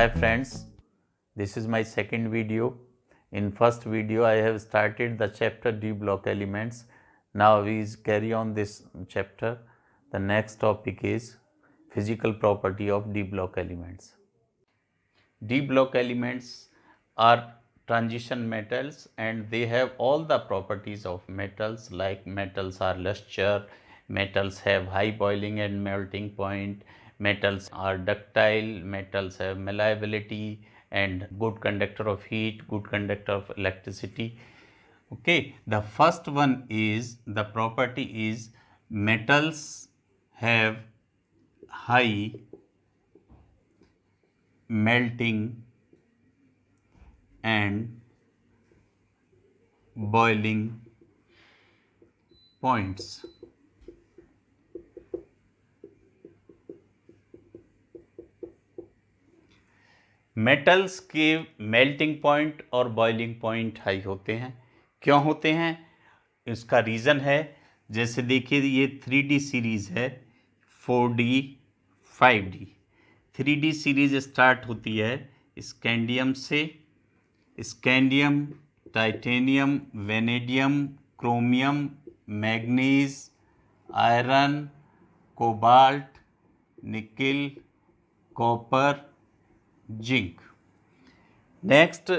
Hi friends, this is my second video. In first video I have started the chapter D block elements. Now we carry on this chapter. The next topic is physical property of D block elements. D block elements are transition metals and they have all the properties of metals, like metals are luster, metals have high boiling and melting point, metals are ductile, metals have malleability and good conductor of heat, good conductor of electricity. Okay, the first one is, the property is metals have high melting and boiling points. Metals के melting point और boiling point high होते हैं। क्यों होते हैं? इसका reason है, जैसे देखिए ये 3D सीरीज़ है, 4D 5D। 3D series start होती है स्कैंडियम से, scandium, titanium, vanadium, chromium, manganese, iron, cobalt, nickel, copper, zinc. Next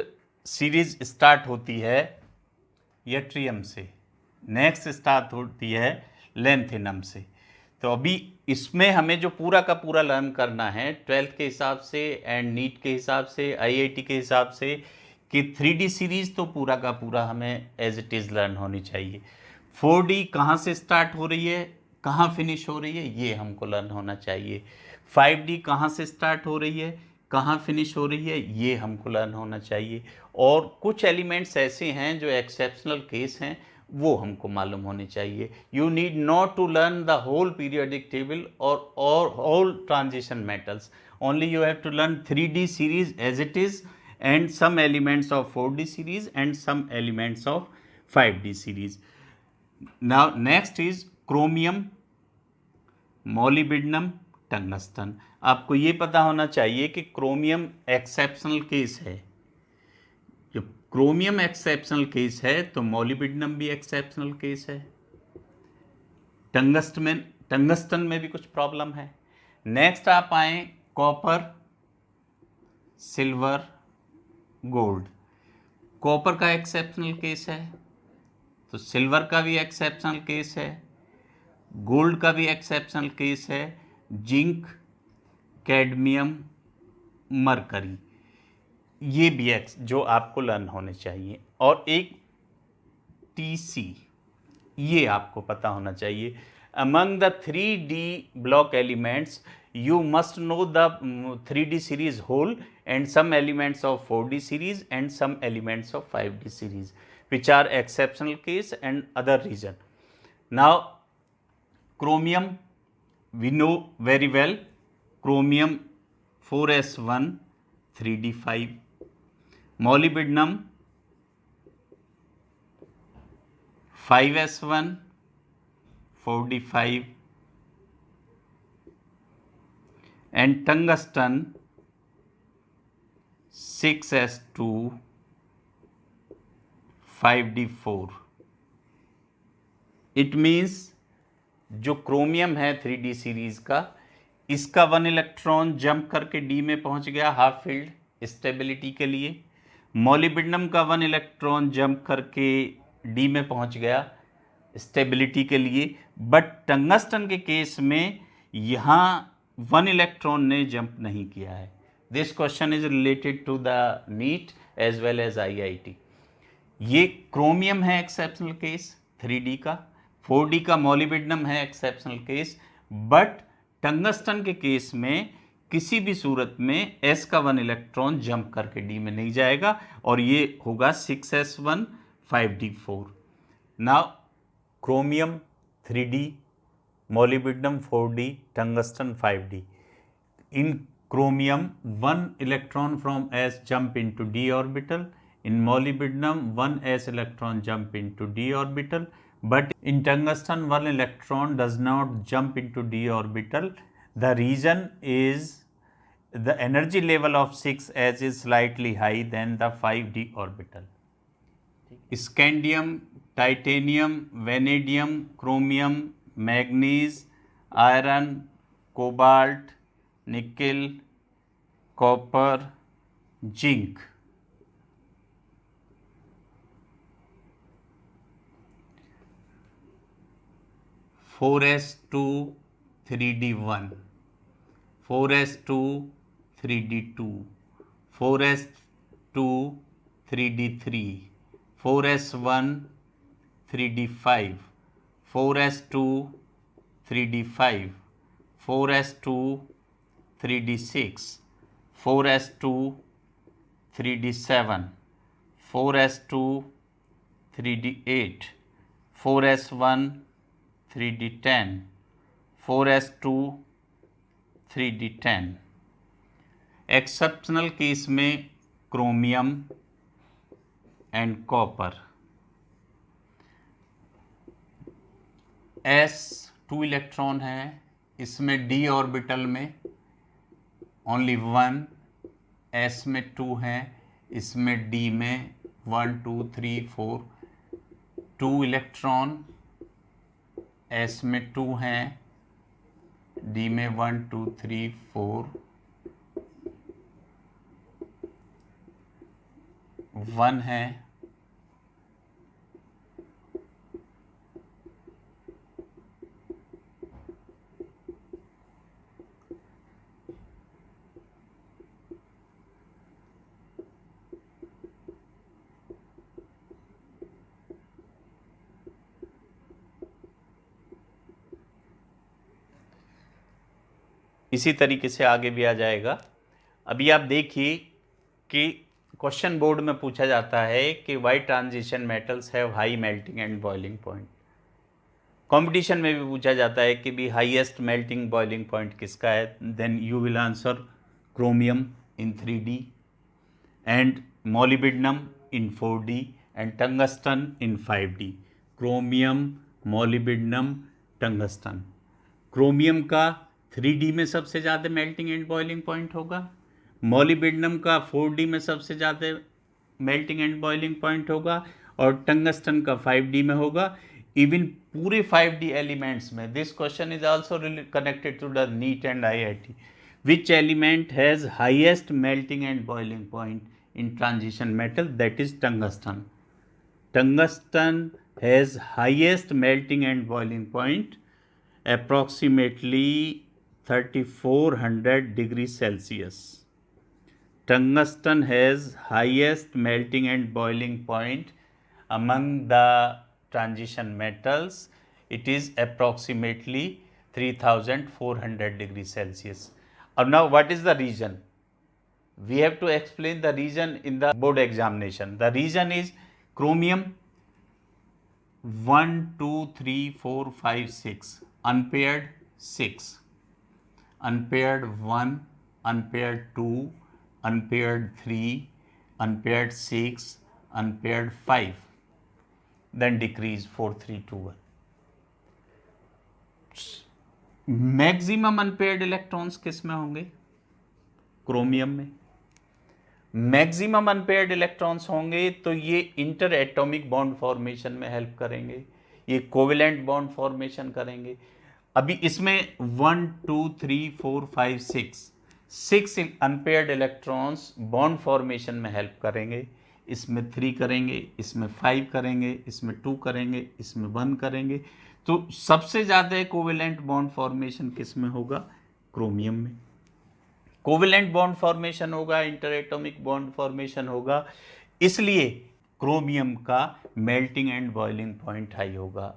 series start होती है यट्रियम से, नेक्स्ट स्टार्ट होती है लेंथेनम से। तो अभी इसमें हमें जो पूरा का पूरा लर्न करना है 12th के हिसाब से एंड नीट के हिसाब से, IIT के हिसाब से, कि 3D सीरीज तो पूरा का पूरा हमें एज इट इज़ लर्न होनी चाहिए। 4D कहाँ से स्टार्ट हो रही है, कहाँ फिनिश हो रही है, ये हमको लर्न होना चाहिए। 5D कहाँ से स्टार्ट हो रही है, कहाँ फिनिश हो रही है, ये हमको लर्न होना चाहिए। और कुछ एलिमेंट्स ऐसे हैं जो एक्सेप्शनल केस हैं, वो हमको मालूम होने चाहिए। You need not to learn the whole periodic table और whole transition metals, only you have to learn 3D series as it is and some elements of 4D series and some elements of 5D series. Now next is chromium, molybdenum, tungsten. आपको ये पता होना चाहिए कि chromium exceptional case है। जब chromium exceptional case है तो मोलिब्डेनम भी एक्सेप्शनल केस है। टंगस्टन में भी कुछ प्रॉब्लम है। नेक्स्ट आप आए कॉपर, सिल्वर, गोल्ड। कॉपर का एक्सेप्शनल केस है तो सिल्वर का भी एक्सेप्शनल केस है, गोल्ड का भी एक्सेप्शनल केस है, जिंक, कैडमियम, मरकरी, ये भी जो आपको लर्न होने चाहिए। और एक TC, ये आपको पता होना चाहिए। Among the 3D block elements you must know the 3D series whole and some elements of 4D series and some elements of 5D series, which are exceptional case and other reason. Now chromium we know very well, chromium 4s1 3d5, molybdenum 5s1 4d5 and tungsten 6s2 5d4। It means जो chromium है 3D series का, इसका 1 electron jump करके D में पहुंच गया half field stability के लिए। मोलिब्डेनम का 1 इलेक्ट्रॉन जंप करके D में पहुंच गया स्टेबिलिटी के लिए। बट टंगस्टन के केस में यहाँ 1 इलेक्ट्रॉन ने जंप नहीं किया है। This question is related to the NEET as well as IIT। ये क्रोमियम है एक्सेप्शनल केस 3D का, 4D का मोलिब्डेनम है एक्सेप्शनल केस, बट टंगस्टन के केस में किसी भी सूरत में S का 1 इलेक्ट्रॉन जंप करके D में नहीं जाएगा और ये होगा 6s1 5d4। Now chromium 3D, molybdenum 4D, tungsten 5D. In chromium 1 electron from S jump into D orbital, in molybdenum 1 S electron jump into D orbital, but in tungsten 1 electron does not jump into D orbital. The reason is the energy level of 6s is slightly high than the 5d orbital. Scandium, titanium, vanadium, chromium, manganese, iron, cobalt, nickel, copper, zinc. Four s two 3d1, 4s2 3d2, 4s2 3d3, 4s1 3d5, 4s2 3d5, 4s2 3d6, 4s2 3d7, 4s2 3d8, 4s1 3d10, 4s2 3d10. Exceptional case में chromium and copper, s 2 electron है, इसमें d orbital में only 1, s में 2 है, इसमें d में 1 2 3 4, 2 electron, s में 2 हैं, d में 1 2 3 4, 1 है, इसी तरीके से आगे भी आ जाएगा। अभी आप देखिए कि क्वेश्चन बोर्ड में पूछा जाता है कि why transition metals have high melting and boiling point. Competition में भी पूछा जाता है कि भी हाईएस्ट मेल्टिंग बॉइलिंग पॉइंट किसका है, then you will answer chromium in 3D and molybdenum in 4D and tungsten in 5D। Chromium, molybdenum, tungsten. Chromium का 3D में सबसे ज़्यादा मेल्टिंग एंड बॉइलिंग पॉइंट होगा, मोलिब्डेनम का 4D में सबसे ज़्यादा मेल्टिंग एंड बॉइलिंग पॉइंट होगा, और टंगस्टन का 5D में होगा। इवन पूरे 5D एलिमेंट्स में, this question is also connected to the NEET and IIT, which element has highest melting and boiling point in transition metal, that is tungsten. Tungsten has highest melting and boiling point, approximately 3400 degrees Celsius. Tungsten has highest melting and boiling point among the transition metals. It is approximately 3400 degrees Celsius. Now what is the reason? We have to explain the reason in the board examination. The reason is chromium 1 2 3 4 5 6, unpaired 6, unpaired 1, unpaired 2, unpaired 3, unpaired 6, unpaired 5, then decrease 4 3 2 1. Maximum unpaired electrons किस में होंगे? Chromium में। Maximum unpaired electrons होंगे तो ये inter atomic bond formation में help करेंगे, ये कोवेलेंट बॉन्ड फॉर्मेशन करेंगे। अभी इसमें 1 2 3 4 5 6 अनपेयर्ड इलेक्ट्रॉन्स बॉन्ड फॉर्मेशन में हेल्प करेंगे। इसमें 3 करेंगे, इसमें 5 करेंगे, इसमें 2 करेंगे, इसमें 1 करेंगे। तो सबसे ज़्यादा कोवेलेंट बॉन्ड फॉर्मेशन किस में होगा? क्रोमियम में। कोवेलेंट बॉन्ड फॉर्मेशन होगा, इंटर एटॉमिक बॉन्ड फॉर्मेशन होगा, इसलिए क्रोमियम का melting and boiling point high होगा।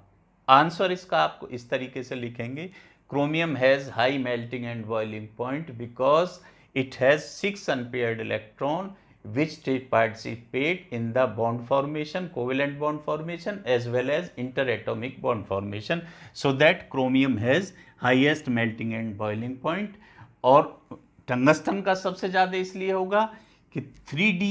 आंसर इसका आपको इस तरीके से लिखेंगे, chromium has high melting and boiling point because it has 6 unpaired electron which participate in the bond formation, covalent bond formation as well as interatomic bond formation, so that chromium has highest melting and boiling point। और tungsten का सबसे ज़्यादा इसलिए होगा कि 3D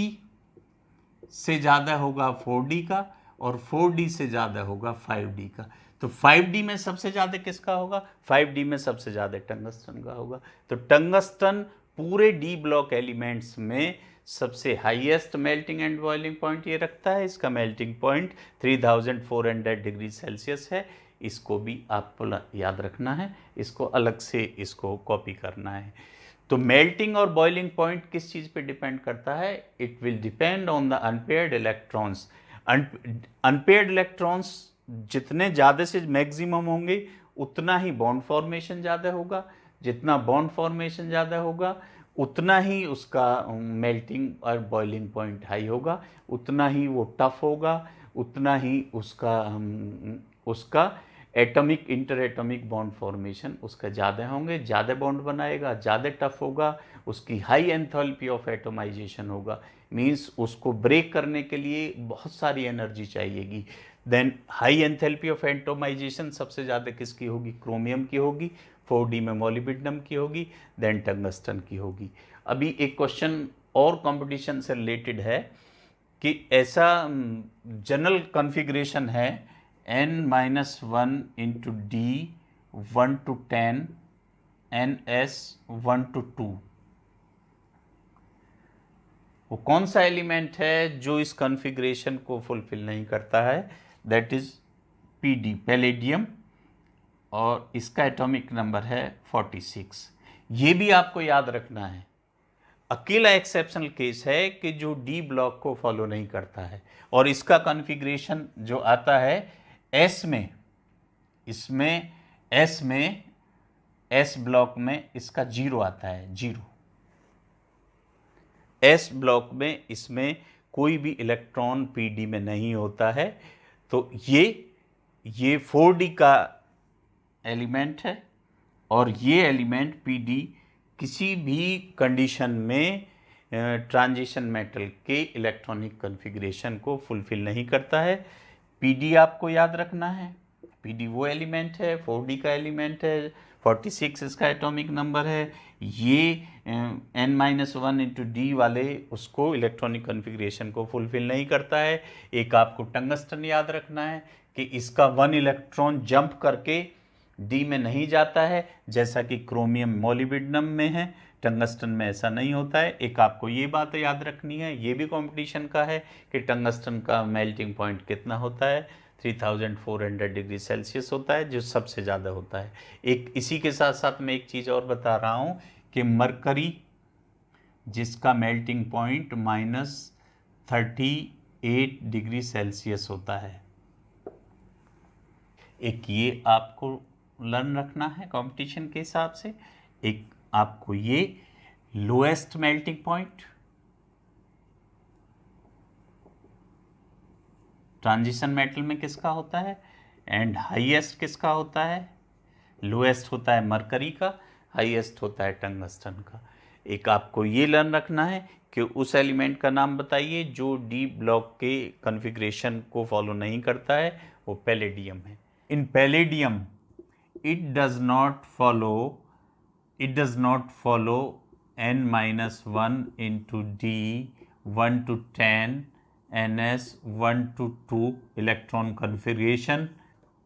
से ज़्यादा होगा 4D का और 4D से ज़्यादा होगा 5D का। तो 5D में सबसे ज़्यादा किसका होगा? 5D में सबसे ज़्यादा टंगस्टन का होगा। तो टंगस्टन पूरे डी ब्लॉक एलिमेंट्स में सबसे highest melting and boiling point ये रखता है। इसका मेल्टिंग पॉइंट 3400 डिग्री सेल्सियस है। इसको भी आपको याद रखना है, इसको अलग से इसको कॉपी करना है। तो मेल्टिंग और बॉइलिंग पॉइंट किस चीज़ पे डिपेंड करता है? It will depend on the unpaired electrons. Unpaired electrons जितने ज़्यादा से मैक्सिमम होंगे उतना ही बॉन्ड फॉर्मेशन ज़्यादा होगा, जितना बॉन्ड फॉर्मेशन ज़्यादा होगा उतना ही उसका मेल्टिंग और बॉइलिंग पॉइंट हाई होगा, उतना ही वो टफ होगा, उतना ही उसका atomic inter atomic bond formation उसका ज़्यादा होंगे, ज़्यादा बॉन्ड बनाएगा, ज़्यादा टफ होगा, उसकी हाई एंथैल्पी ऑफ एटोमाइजेशन होगा। मींस उसको ब्रेक करने के लिए बहुत सारी एनर्जी चाहिएगी। Then high enthalpy of atomization सबसे ज़्यादा किसकी होगी? क्रोमियम की होगी, 4D में मोलिब्डेनम की होगी, देन टंगस्टन की होगी। अभी एक क्वेश्चन और कंपटीशन से रिलेटेड है कि ऐसा जनरल कॉन्फ़िगरेशन है n-1 into D 1 to 10 ns 1 to 2। वो कौन सा एलिमेंट है जो इस कॉन्फ़िगरेशन को फुलफिल नहीं करता है? दैट इज पीडी, पैलेडियम, और इसका एटॉमिक नंबर है 46। ये भी आपको याद रखना है। अकेला एक्सेप्शनल केस है कि जो डी ब्लॉक को फॉलो नहीं करता है, और इसका कॉन्फ़िगरेशन जो आता है एस में, इसमें एस में, एस ब्लॉक में इसका 0 आता है, 0। एस ब्लॉक में इसमें कोई भी इलेक्ट्रॉन पीडी में नहीं होता है। तो ये 4D का एलिमेंट है, और ये एलिमेंट पीडी किसी भी कंडीशन में ट्रांजिशन मेटल के इलेक्ट्रॉनिक कॉन्फ़िगरेशन को फुलफिल नहीं करता है। पीडी आपको याद रखना है, पीडी वो एलिमेंट है, 4D का एलिमेंट है, 46 इसका एटॉमिक नंबर है। ये n-1 इंटू डी वाले उसको इलेक्ट्रॉनिक कॉन्फ़िगरेशन को फुलफिल नहीं करता है। एक आपको टंगस्टन याद रखना है कि इसका 1 इलेक्ट्रॉन जंप करके डी में नहीं जाता है, जैसा कि क्रोमियम मोलिब्डेनम में है, टंगस्टन में ऐसा नहीं होता है। एक आपको ये बात याद रखनी है, ये भी कंपटीशन का है, कि टंगस्टन का मेल्टिंग पॉइंट कितना होता है? 3400 डिग्री सेल्सियस होता है, जो सबसे ज़्यादा होता है। एक इसी के साथ साथ मैं एक चीज़ और बता रहा हूँ कि मरकरी, जिसका मेल्टिंग पॉइंट -38 डिग्री सेल्सियस होता है, एक ये आपको लर्न रखना है कंपटीशन के हिसाब से। एक आपको ये lowest melting point transition metal में किसका होता है, एंड हाईएस्ट किसका होता है? लोएस्ट होता है मरकरी का, हाईएस्ट होता है टंगस्टन का। एक आपको ये लर्न रखना है कि उस एलिमेंट का नाम बताइए जो डी ब्लॉक के कॉन्फ़िगरेशन को फॉलो नहीं करता है, वो पैलेडियम है। इन palladium it does not follow n-1 into d 1 to 10 ns 1 to 2 electron configuration.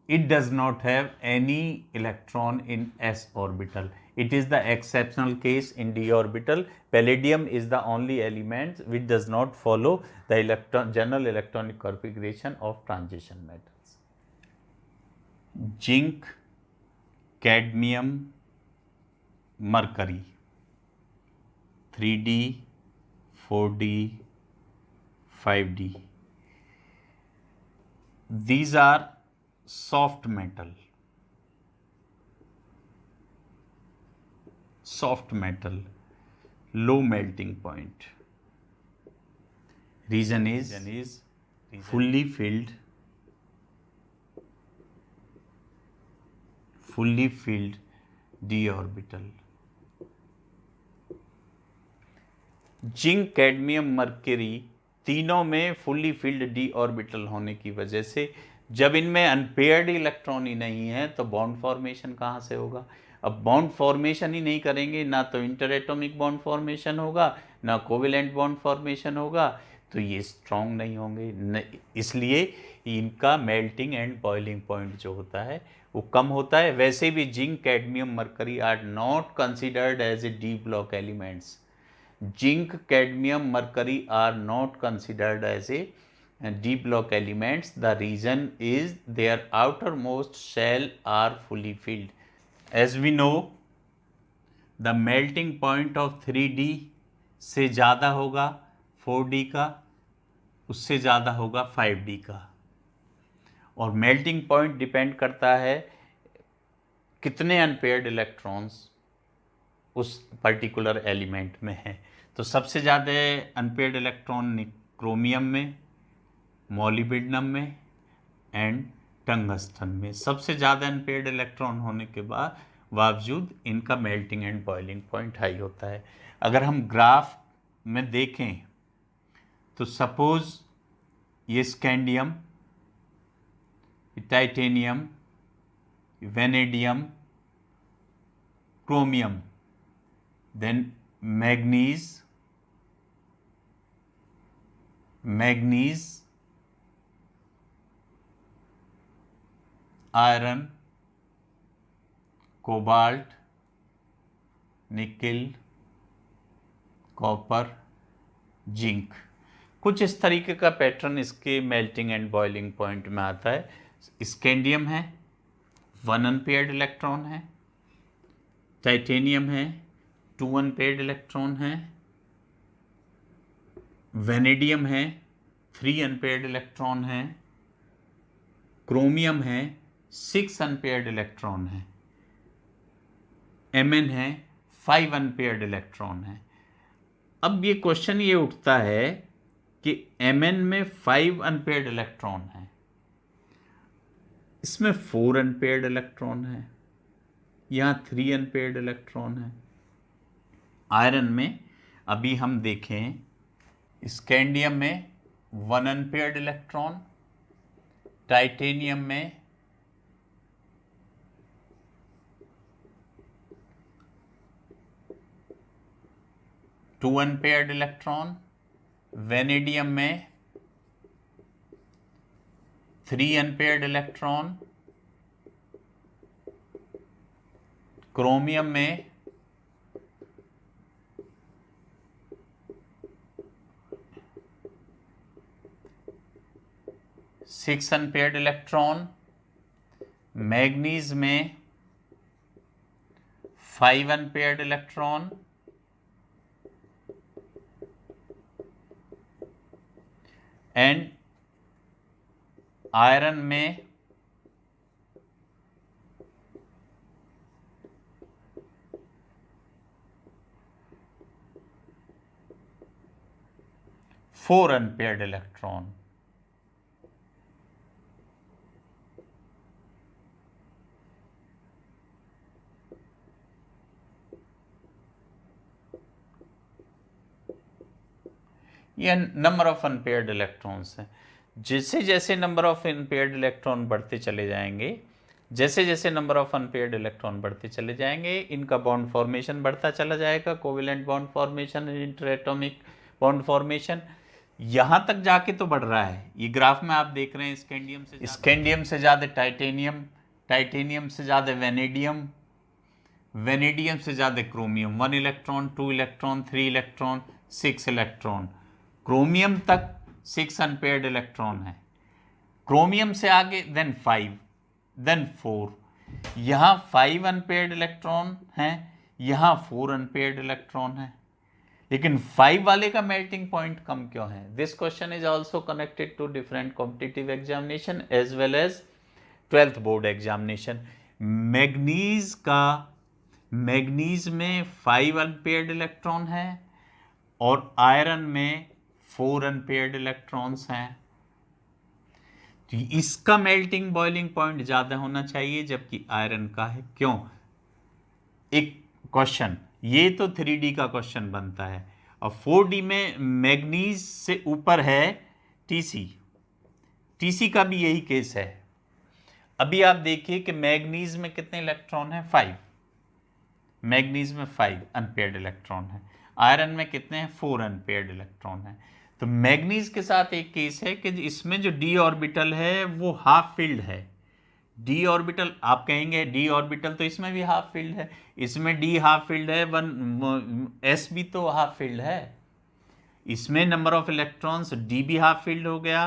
It does not have any electron in s orbital. It is the exceptional case in d orbital. Palladium is the only element which does not follow the general electronic configuration of transition metals. Zinc, cadmium, mercury, 3D, 4D, 5D, these are soft metal, low melting point. Reason is fully filled d orbital. Zinc, cadmium, mercury तीनों में fully filled D orbital होने की वजह से जब इनमें unpaired electron ही नहीं है तो बॉन्ड फॉर्मेशन कहाँ से होगा? अब बॉन्ड फॉर्मेशन ही नहीं करेंगे, ना तो इंटर एटॉमिक बॉन्ड फॉर्मेशन होगा, ना कोवेलेंट बॉन्ड फॉर्मेशन होगा, तो ये स्ट्रॉन्ग नहीं होंगे, इसलिए इनका मेल्टिंग एंड बॉइलिंग पॉइंट जो होता है वो कम होता है। वैसे भी zinc, cadmium, mercury are not considered as a D block elements. Zinc, cadmium, mercury are not considered as a D block elements. The reason is their outermost shell are fully filled. As we know, the melting point of 3D से ज़्यादा होगा 4D का, उससे ज़्यादा होगा 5D का। और melting point depend करता है कितने अनपेयर्ड इलेक्ट्रॉन्स उस पर्टिकुलर एलिमेंट में है। तो सबसे ज़्यादा अनपेयर्ड इलेक्ट्रॉन क्रोमियम में, मॉलिब्डेनम में एंड टंगस्टन में। सबसे ज़्यादा अनपेयर्ड इलेक्ट्रॉन होने के बावजूद इनका melting and boiling point high होता है। अगर हम ग्राफ में देखें तो सपोज ये scandium, titanium, vanadium, chromium, then manganese, iron, cobalt, nickel, copper, zinc. कुछ इस तरीके का पैटर्न इसके मेल्टिंग एंड बॉइलिंग पॉइंट में आता है। स्कैंडियम है 1 अनपेयर्ड इलेक्ट्रॉन है, टाइटेनियम है 2 अनपेयर्ड इलेक्ट्रॉन है, वेनेडियम है 3 अनपेयर्ड इलेक्ट्रॉन है, क्रोमियम है 6 अनपेयर्ड इलेक्ट्रॉन है, Mn है 5 अनपेयर्ड इलेक्ट्रॉन है। अब ये क्वेश्चन ये उठता है कि Mn में 5 अनपेयर्ड इलेक्ट्रॉन है, इसमें 4 अनपेयर्ड इलेक्ट्रॉन है, यहाँ 3 अनपेयर्ड इलेक्ट्रॉन है। आयरन में अभी हम देखें, स्कैंडियम में 1 अनपेयर्ड इलेक्ट्रॉन, टाइटेनियम में 2 अनपेयर्ड इलेक्ट्रॉन, वेनेडियम में 3 अनपेयर्ड इलेक्ट्रॉन, क्रोमियम में 6 अनपेयर्ड इलेक्ट्रॉन, मैग्नीज में 5 अनपेयर्ड इलेक्ट्रॉन, एंड आयरन में 4 अनपेयर्ड इलेक्ट्रॉन। यह नंबर ऑफ अनपेयर्ड इलेक्ट्रॉन्स हैं। जैसे जैसे नंबर ऑफ अनपेयर्ड इलेक्ट्रॉन बढ़ते चले जाएंगे, जैसे जैसे नंबर ऑफ अनपेयर्ड इलेक्ट्रॉन बढ़ते चले जाएंगे, इनका बॉन्ड फॉर्मेशन बढ़ता चला जाएगा, covalent bond formation, interatomic bond formation, यहाँ तक जाके तो बढ़ रहा है। ये ग्राफ में आप देख रहे हैं स्कैंडियम से ज़्यादा टाइटेनियम, टाइटेनियम से ज़्यादा वेनेडियम, वेनेडियम से ज़्यादा chromium, 1 electron, 2 electron, 3 electron, 6 electron. Chromium तक 6 अनपेयर्ड इलेक्ट्रॉन है, क्रोमियम से आगे देन 5, देन 4। यहाँ 5 अनपेयर्ड इलेक्ट्रॉन हैं, यहाँ 4 अनपेयर्ड इलेक्ट्रॉन है, लेकिन 5 वाले का मेल्टिंग पॉइंट कम क्यों है? This question is also connected to different competitive examination as well as 12th board examination. Manganese में 5 अनपेयर्ड इलेक्ट्रॉन है और आयरन में 4 अनपेयर्ड इलेक्ट्रॉन्स हैं। तो इसका मेल्टिंग बॉइलिंग पॉइंट ज़्यादा होना चाहिए, जबकि आयरन का है। क्यों? एक क्वेश्चन, ये तो 3D का क्वेश्चन बनता है, और 4D में मैग्नीज से ऊपर है TC का भी यही केस है। अभी आप देखिए कि मैग्नीज में कितने इलेक्ट्रॉन हैं? 5। मैग्नीज में 5 अनपेयर्ड इलेक्ट्रॉन है, आयरन में कितने हैं? 4 अनपेयर्ड इलेक्ट्रॉन है। तो मैग्नीज के साथ एक केस है कि इसमें जो डी ऑर्बिटल है वो हाफ फिल्ड है। डी ऑर्बिटल आप कहेंगे डी ऑर्बिटल तो इसमें भी हाफ फील्ड है, इसमें डी हाफ फील्ड है, वन एस भी तो हाफ फील्ड है, इसमें नंबर ऑफ इलेक्ट्रॉन्स डी भी हाफ फील्ड हो गया।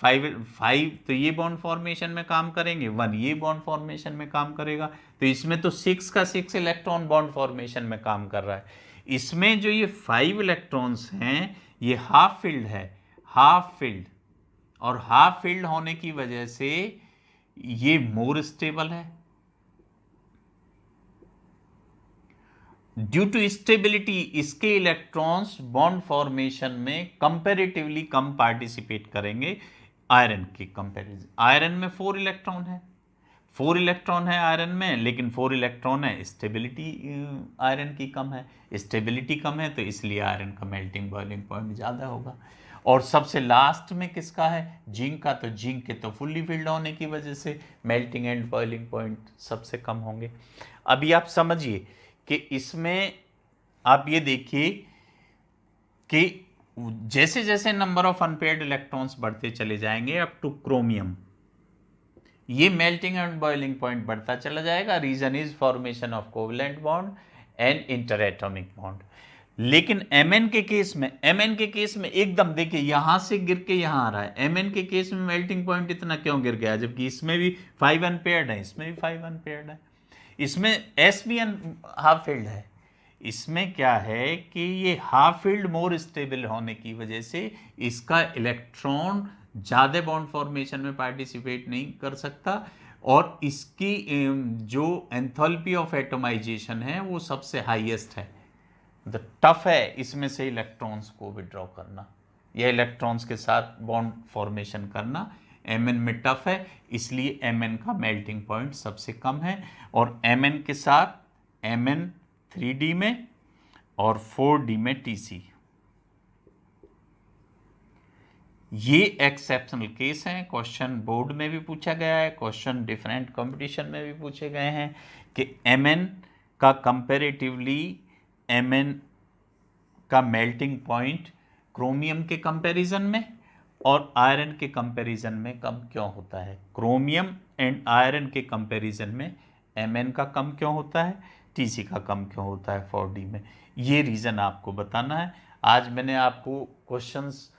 5 तो ये बॉन्ड फॉर्मेशन में काम करेंगे, 1 ये बॉन्ड फॉर्मेशन में काम करेगा, तो इसमें तो 6 का 6 इलेक्ट्रॉन बॉन्ड फॉर्मेशन में काम कर रहा है। इसमें जो ये 5 इलेक्ट्रॉन्स हैं ये हाफ फील्ड है, हाफ फील्ड, और हाफ फील्ड होने की वजह से ये मोर स्टेबल है। ड्यू टू स्टेबिलिटी इसके इलेक्ट्रॉन्स बॉन्ड फॉर्मेशन में कंपैरेटिवली कम पार्टिसिपेट करेंगे आयरन के कंपैरिजन। आयरन में 4 इलेक्ट्रॉन है, 4 इलेक्ट्रॉन है आयरन में, लेकिन 4 इलेक्ट्रॉन है, स्टेबिलिटी आयरन की कम है, स्टेबिलिटी कम है, तो इसलिए आयरन का मेल्टिंग बॉइलिंग पॉइंट ज़्यादा होगा। और सबसे लास्ट में किसका है, जिंक का, तो जिंक के तो फुल्ली फिल्ड होने की वजह से मेल्टिंग एंड बॉइलिंग पॉइंट सबसे कम होंगे। अभी आप समझिए कि इसमें आप ये देखिए कि जैसे जैसे नंबर ऑफ अनपेयर्ड इलेक्ट्रॉन्स बढ़ते चले जाएंगे अप टू क्रोमियम, ये मेल्टिंग एंड बॉइलिंग पॉइंट बढ़ता चला जाएगा। Reason is formation of covalent bond and interatomic bond. लेकिन Mn के केस में, Mn के केस में एकदम देखिए यहां से गिर के यहां आ रहा है, Mn के केस में मेल्टिंग पॉइंट इतना क्यों गिर गया, जबकि इसमें भी 5 अनपेयर्ड है, इसमें भी 5 अनपेयर्ड है, इसमें S भी हाफ फील्ड है। इसमें क्या है कि ये हाफ फील्ड मोर स्टेबल होने की वजह से इसका इलेक्ट्रॉन ज़्यादा बॉन्ड फॉर्मेशन में पार्टिसिपेट नहीं कर सकता, और इसकी जो एंथैल्पी ऑफ एटोमाइजेशन है वो सबसे हाईएस्ट है। द टफ है इसमें से इलेक्ट्रॉन्स को विड्रॉ करना या इलेक्ट्रॉन्स के साथ बॉन्ड फॉर्मेशन करना Mn में टफ है, इसलिए Mn का मेल्टिंग पॉइंट सबसे कम है। और Mn के साथ Mn 3D में और 4D में Tc, ये एक्सेप्शनल केस हैं। क्वेश्चन बोर्ड में भी पूछा गया है, क्वेश्चन डिफरेंट कंपटीशन में भी पूछे गए हैं कि Mn का कंपैरेटिवली Mn का मेल्टिंग पॉइंट क्रोमियम के कंपैरिजन में और आयरन के कंपैरिजन में कम क्यों होता है, क्रोमियम एंड आयरन के कंपैरिजन में Mn का कम क्यों होता है, Tc का कम क्यों होता है 4D में, ये रीज़न आपको बताना है। आज मैंने आपको क्वेश्चंस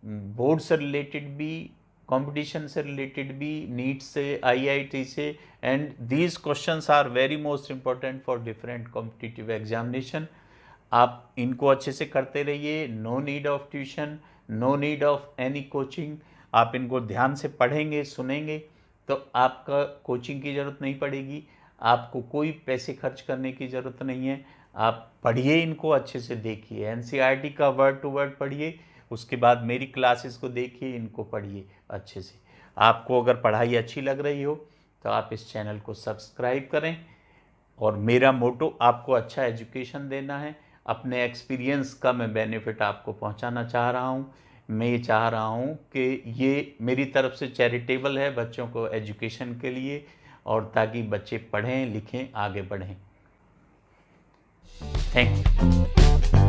बोर्ड से रिलेटेड भी, कंपटीशन से रिलेटेड भी, नीट से, IIT से, and these questions are very most important for different competitive examination. आप इनको अच्छे से करते रहिए, no need of tuition, no need of any coaching. आप इनको ध्यान से पढ़ेंगे, सुनेंगे तो आपका कोचिंग की ज़रूरत नहीं पड़ेगी, आपको कोई पैसे खर्च करने की ज़रूरत नहीं है। आप पढ़िए, इनको अच्छे से देखिए, NCERT का वर्ड टू वर्ड पढ़िए, उसके बाद मेरी क्लासेस को देखिए, इनको पढ़िए अच्छे से। आपको अगर पढ़ाई अच्छी लग रही हो तो आप इस चैनल को सब्सक्राइब करें, और मेरा मोटो आपको अच्छा एजुकेशन देना है। अपने एक्सपीरियंस का मैं बेनिफिट आपको पहुंचाना चाह रहा हूं। मैं ये चाह रहा हूं कि ये मेरी तरफ से चैरिटेबल है बच्चों को एजुकेशन के लिए, और ताकि बच्चे पढ़ें लिखें आगे बढ़ें। Thank you.